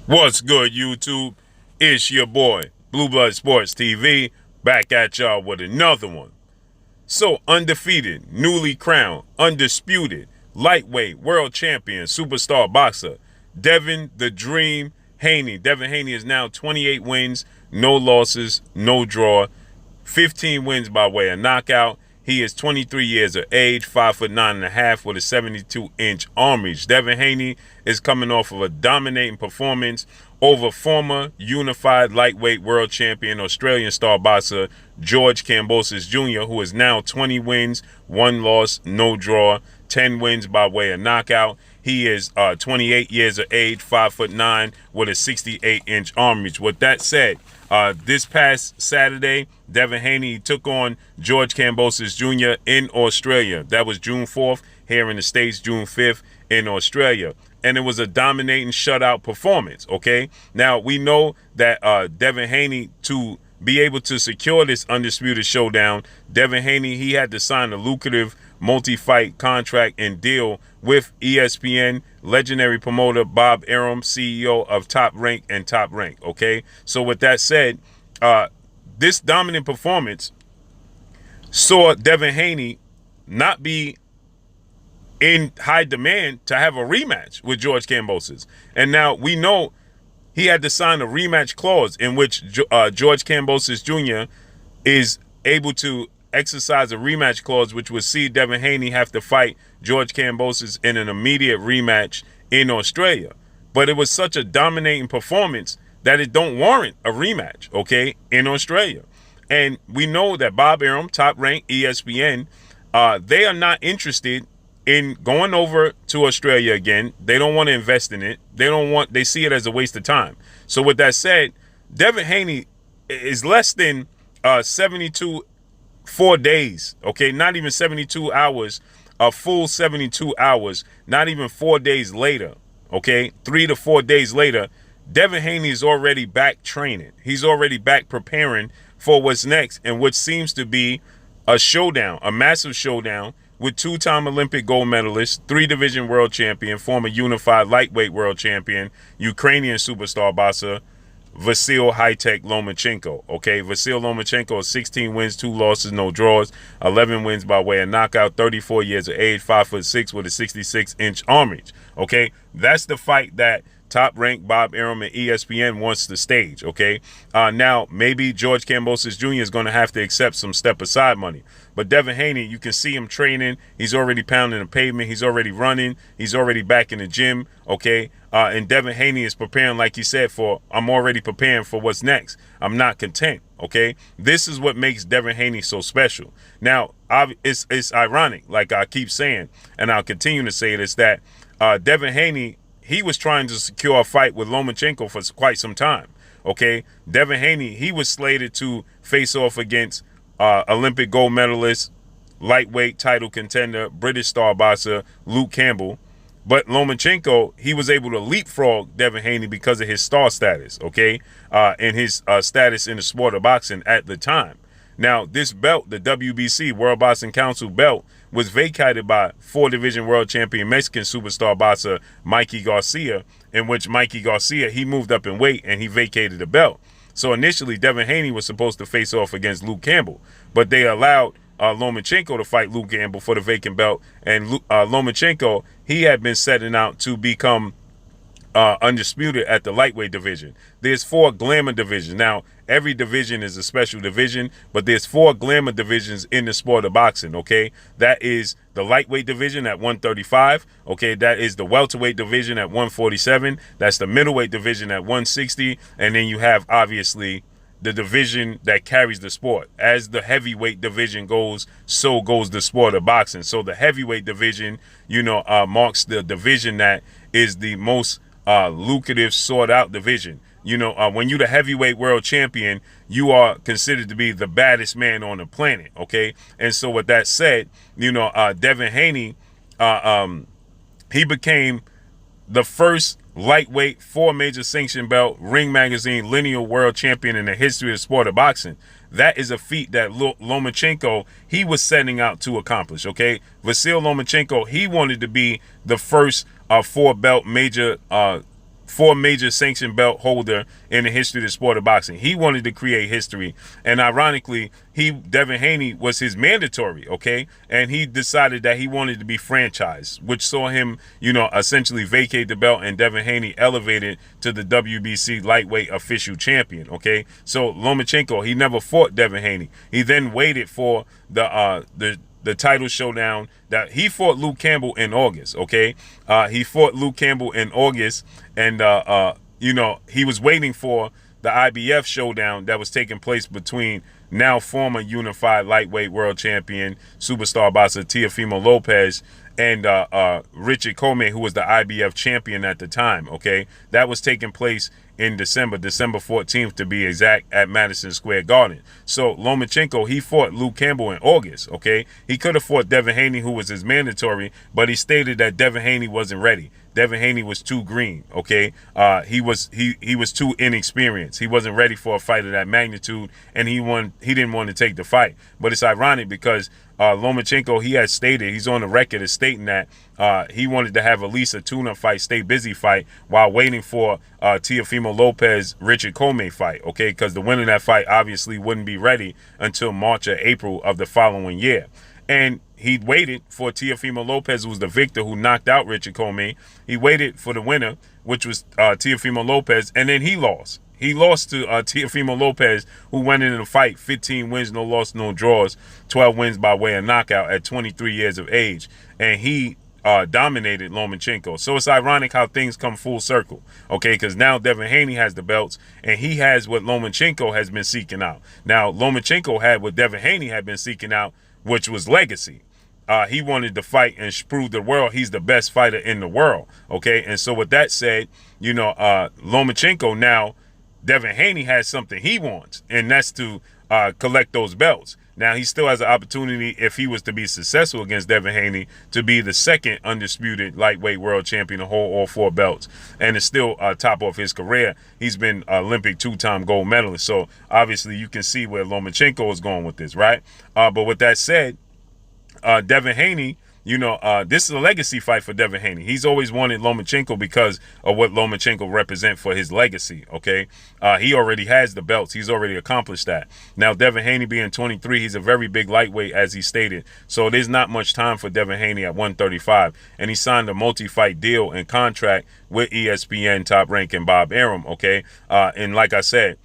What's good, YouTube? It's your boy, Blue Blood Sports TV, back at y'all with another one. So, undefeated, newly crowned, undisputed, lightweight, world champion, superstar boxer, Devin the Dream Haney. Devin Haney is now 28 wins, no losses, no draw, 15 wins by way of knockout. He is 23 years of age, 5'9.5" with a 72-inch arm reach. Devin Haney is coming off of a dominating performance over former unified lightweight world champion Australian star boxer George Kambosos Jr., who is now 20 wins, 1 loss, no draw, 10 wins by way of knockout. He is 28 years of age, 5'9", with a 68-inch arm reach. With that said, this past Saturday, Devin Haney took on George Kambosos Jr. in Australia. That was June 4th here in the States, June 5th in Australia. And it was a dominating shutout performance, okay? Now, we know that Devin Haney, to be able to secure this undisputed showdown, Devin Haney, he had to sign a lucrative multi-fight contract and deal with ESPN legendary promoter Bob Arum, CEO of Top Rank and Top Rank, okay? So with that said, this dominant performance saw Devin Haney not be in high demand to have a rematch with George Kambosos. And now we know he had to sign a rematch clause in which George Kambosos Jr. is able to exercise a rematch clause, which would see Devin Haney have to fight George Kambosos in an immediate rematch in Australia. But it was such a dominating performance that it don't warrant a rematch, okay, in Australia. And we know that Bob Arum, Top Rank, ESPN, they are not interested in going over to Australia again. They don't want to invest in it. They see it as a waste of time. So with that said, Devin Haney is less than 4 days, okay? Not even 72 hours, a full 72 hours, not even 4 days later, okay? 3 to 4 days later, Devin Haney is already back training. He's already back preparing for what's next, and what seems to be a showdown, a massive showdown with 2-time Olympic gold medalist, 3-division world champion, former unified lightweight world champion, Ukrainian superstar boxer, Vasily Lomachenko. Okay, Vasily Lomachenko is 16 wins, 2 losses, no draws, 11 wins by way of knockout, 34 years of age, 5'6" with a 66-inch arm reach. Okay, that's the fight that Top Rank, Bob Arum, and ESPN wants to stage, okay? Now, maybe George Kambosos Jr. is going to have to accept some step-aside money. But Devin Haney, you can see him training. He's already pounding the pavement. He's already running. He's already back in the gym, okay? And Devin Haney is preparing, like he said, I'm already preparing for what's next. I'm not content, okay? This is what makes Devin Haney so special. Now, it's ironic, like I keep saying, and I'll continue to say this, that Devin Haney, he was trying to secure a fight with Lomachenko for quite some time, okay? Devin Haney, he was slated to face off against Olympic gold medalist, lightweight title contender, British star boxer Luke Campbell. But Lomachenko, he was able to leapfrog Devin Haney because of his star status, okay? And his status in the sport of boxing at the time. Now, this belt, the WBC, World Boxing Council belt, was vacated by 4-division world champion Mexican superstar boxer Mikey Garcia, in which Mikey Garcia, he moved up in weight and he vacated the belt. So initially, Devin Haney was supposed to face off against Luke Campbell, but they allowed Lomachenko to fight Luke Campbell for the vacant belt, and Lomachenko, he had been setting out to become undisputed at the lightweight division. There's 4 glamour divisions. Now, every division is a special division, but there's 4 glamour divisions in the sport of boxing, okay? That is the lightweight division at 135, okay? That is the welterweight division at 147. That's the middleweight division at 160. And then you have, obviously, the division that carries the sport. As the heavyweight division goes, so goes the sport of boxing. So the heavyweight division, you know, marks the division that is the most lucrative, sought-out division. You know, when you're the heavyweight world champion, you are considered to be the baddest man on the planet, okay? And so with that said, you know, Devin Haney, he became the first lightweight 4 major sanction belt Ring Magazine lineal world champion in the history of the sport of boxing. That is a feat that Lomachenko, he was setting out to accomplish, okay? Vasily Lomachenko, he wanted to be the first 4-belt major four major sanction belt holder in the history of the sport of boxing. He wanted to create history, and ironically, Devin Haney was his mandatory, okay? And he decided that he wanted to be franchised, which saw him, essentially vacate the belt, and Devin Haney elevated to the WBC lightweight official champion, okay? So Lomachenko, he never fought Devin Haney. He then waited for the title showdown that he fought Luke Campbell in August, okay? He fought Luke Campbell in August, and, he was waiting for the IBF showdown that was taking place between now former unified lightweight world champion, superstar boxer Teofimo Lopez, and Richard Commey, who was the IBF champion at the time, okay? That was taking place in December 14th to be exact, at Madison Square Garden. So Lomachenko, he fought Luke Campbell in August, okay? He could have fought Devin Haney, who was his mandatory, but he stated that Devin Haney wasn't ready. Devin Haney was too green, okay? He was too inexperienced. He wasn't ready for a fight of that magnitude, and he didn't want to take the fight. But it's ironic because Lomachenko, he has stated, he's on the record as stating that he wanted to have at least a tune-up fight, stay busy fight, while waiting for Teofimo Lopez, Richard Commey fight, okay? Because the winner of that fight obviously wouldn't be ready until March or April of the following year. And he waited for Teofimo Lopez, who was the victor who knocked out Richard Commey. He waited for the winner, which was Teofimo Lopez, and then he lost. He lost to Teofimo Lopez, who went into the fight 15 wins, no loss, no draws, 12 wins by way of knockout at 23 years of age. And he dominated Lomachenko. So it's ironic how things come full circle, okay? Because now Devin Haney has the belts, and he has what Lomachenko has been seeking out. Now, Lomachenko had what Devin Haney had been seeking out, which was legacy. He wanted to fight and prove to the world he's the best fighter in the world, okay? And so with that said, Lomachenko now, Devin Haney has something he wants, and that's to collect those belts. Now, he still has an opportunity, if he was to be successful against Devin Haney, to be the second undisputed lightweight world champion to hold all four belts, and it's still top of his career. He's been Olympic two-time gold medalist, so obviously you can see where Lomachenko is going with this, right? But with that said, Devin Haney, this is a legacy fight for Devin Haney. He's always wanted Lomachenko because of what Lomachenko represents for his legacy, okay? He already has the belts. He's already accomplished that. Now, Devin Haney being 23, he's a very big lightweight, as he stated. So there's not much time for Devin Haney at 135. And he signed a multi-fight deal and contract with ESPN top ranking Bob Arum, okay? And like I said,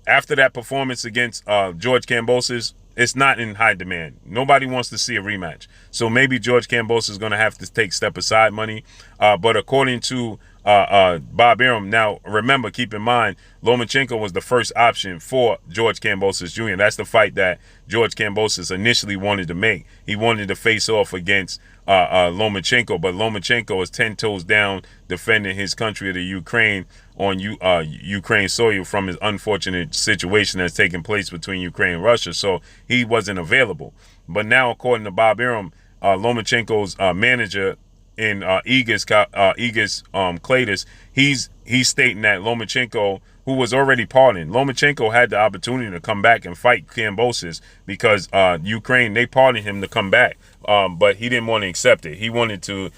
after that performance against George Kambosos, it's not in high demand. Nobody wants to see a rematch. So maybe George Kambosos is going to have to take step aside money. But according to Bob Arum, now remember, keep in mind, Lomachenko was the first option for George Kambosos Jr. That's the fight that George Kambosos initially wanted to make. He wanted to face off against Lomachenko, but Lomachenko is 10 toes down defending his country of the Ukraine on Ukraine soil from his unfortunate situation that's taking place between Ukraine and Russia. So he wasn't available. But now, according to Bob Arum, Lomachenko's manager in Aegis Klatus, he's stating that Lomachenko, who was already pardoned, Lomachenko had the opportunity to come back and fight Kambosos because Ukraine, they pardoned him to come back, but he didn't want to accept it. He wanted to,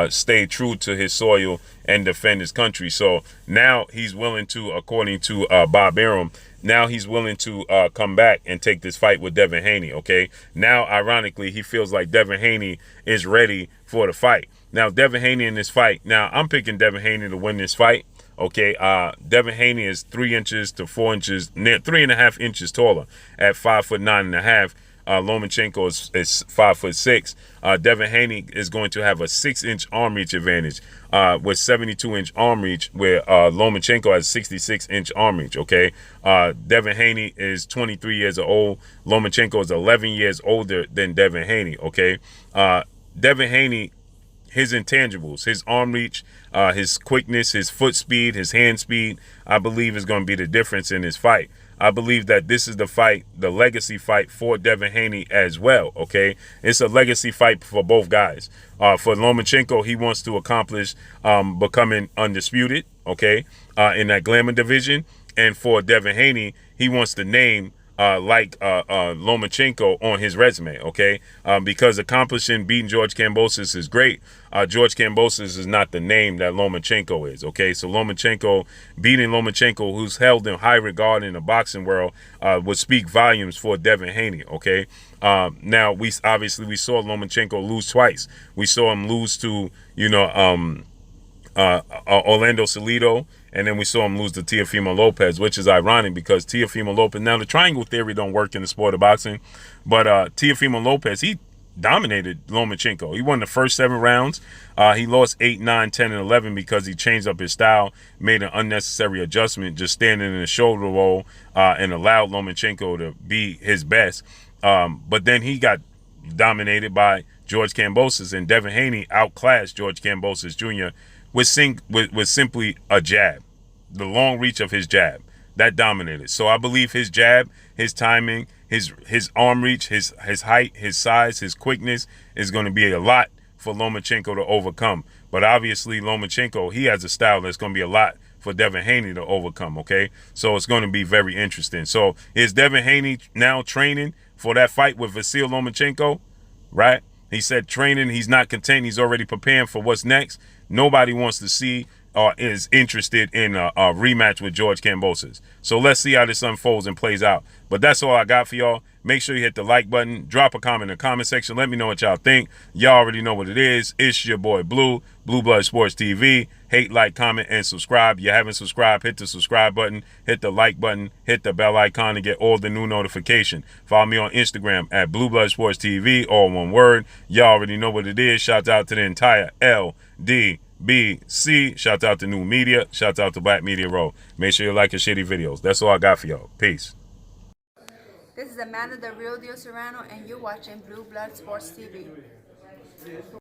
stay true to his soil and defend his country. So now he's willing to, according to Bob Arum, now he's willing to come back and take this fight with Devin Haney, okay? Now, ironically, he feels like Devin Haney is ready for the fight. Now, Devin Haney in this fight, now I'm picking Devin Haney to win this fight, okay? Devin Haney is 3 inches to 4 inches, 3.5 inches taller at 5'9.5". Lomachenko is 5'6". Devin Haney is going to have a 6-inch arm reach advantage with 72-inch arm reach, where Lomachenko has 66-inch arm reach, okay? Devin Haney is 23 years old. Lomachenko is 11 years older than Devin Haney, okay? Devin Haney, his intangibles, his arm reach, his quickness, his foot speed, his hand speed, I believe is going to be the difference in this fight. I believe that this is the fight, the legacy fight for Devin Haney as well, okay? It's a legacy fight for both guys. For Lomachenko, he wants to accomplish becoming undisputed, okay, in that glamour division. And for Devin Haney, he wants to name like Lomachenko on his resume, okay? Because accomplishing beating George Kambosos is great. George Kambosos is not the name that Lomachenko is, okay? So beating Lomachenko, who's held in high regard in the boxing world, would speak volumes for Devin Haney, okay? Now, we saw Lomachenko lose twice. We saw him lose to, Orlando Salido, and then we saw him lose to Teofimo Lopez, which is ironic because Teofimo Lopez, now the triangle theory don't work in the sport of boxing, but Teofimo Lopez, he dominated Lomachenko. He won the first 7 rounds. He lost 8, 9, 10, and 11 because he changed up his style, made an unnecessary adjustment, just standing in a shoulder roll, and allowed Lomachenko to be his best. But then he got dominated by George Kambosos, and Devin Haney outclassed George Kambosos Jr. with simply a jab, the long reach of his jab that dominated. So I believe his jab, his timing, his arm reach, his height, his size, his quickness is going to be a lot for Lomachenko to overcome. But obviously Lomachenko, he has a style that's going to be a lot for Devin Haney to overcome, okay? So it's going to be very interesting. So is Devin Haney now training for that fight with Vasily Lomachenko, right? He said training, he's not content, he's already preparing for what's next. Nobody wants to see or is interested in a rematch with George Kambosos. So let's see how this unfolds and plays out. But that's all I got for y'all. Make sure you hit the like button. Drop a comment in the comment section. Let me know what y'all think. Y'all already know what it is. It's your boy Blue, Blue Blood Sports TV. Hate, like, comment, and subscribe. If you haven't subscribed, hit the subscribe button, hit the like button, hit the bell icon to get all the new notification. Follow me on Instagram at Blue Blood Sports TV, all one word. Y'all already know what it is. Shout out to the entire LDBC. Shout out to New Media. Shout out to Black Media Row. Make sure you like your shitty videos. That's all I got for y'all. Peace. This is Amanda, the real Dio Serrano, and you're watching Blue Blood Sports TV.